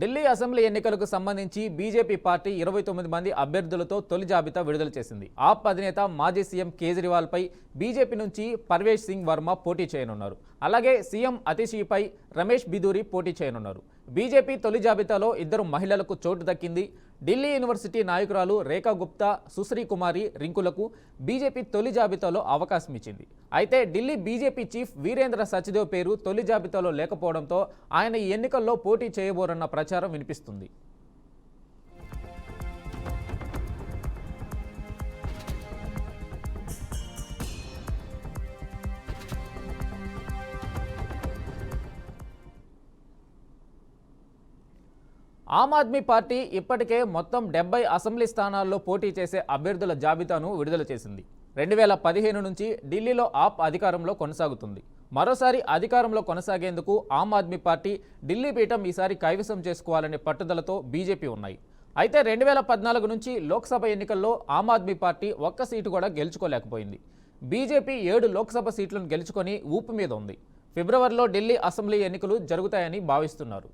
Delhi assembly ఎన్నికలకు సంబంధించి BJP party 29 మంది అభ్యర్థులతో తొలి జాబితా విడుదల చేసింది. ఆప్ అధినేత మాజీ సీఎం కేజ్రీవాల్పై బీజేపీ నుంచి పర్వేజ్ సింగ్ వర్మ పోటీ చేయనున్నారు. అలాగే సీఎం అతిషిపై రమేష్ బిధూరి పోటీ చేయనున్నారు. బీజేపీ తొలి జాబితాలో 2 మహిళలకు చోటు దక్కింది. ఢిల్లీ యూనివర్సిటీ నాయకురాలు రేఖా గుప్తా, సుశ్రీ కుమారి రింకులకు బీజేపీ తొలి జాబితాలో అవకాశం ఇచ్చింది. అయితే ఢిల్లీ బీజేపీ చీఫ్ వీరేంద్ర సచ్దేవ్ పేరు తొలి జాబితాలో లేకపోవడంతో ఆయన ఈ ఎన్నికల్లో పోటీ చేయబోరన్న ప్రచారం వినిపిస్తుంది. ఆమ్ ఆద్మీ పార్టీ ఇప్పటికే మొత్తం 70 అసెంబ్లీ స్థానాల్లో పోటీ చేసే అభ్యర్థుల జాబితాను విడుదల చేసింది. 2015 నుంచి ఢిల్లీలో ఆప్ అధికారంలో కొనసాగుతుంది. మరోసారి అధికారంలో కొనసాగేందుకు ఆమ్ ఆద్మీ పార్టీ ఢిల్లీ పీఠం ఈసారి కైవసం చేసుకోవాలనే పట్టుదలతో బీజేపీ ఉన్నాయి. అయితే 2014 నుంచి లోక్సభ ఎన్నికల్లో ఆమ్ ఆద్మీ పార్టీ ఒక్క సీటు కూడా గెలుచుకోలేకపోయింది. బీజేపీ 7 లోక్సభ సీట్లను గెలుచుకొని ఊపు మీద ఉంది. ఫిబ్రవరిలో ఢిల్లీ అసెంబ్లీ ఎన్నికలు జరుగుతాయని భావిస్తున్నారు.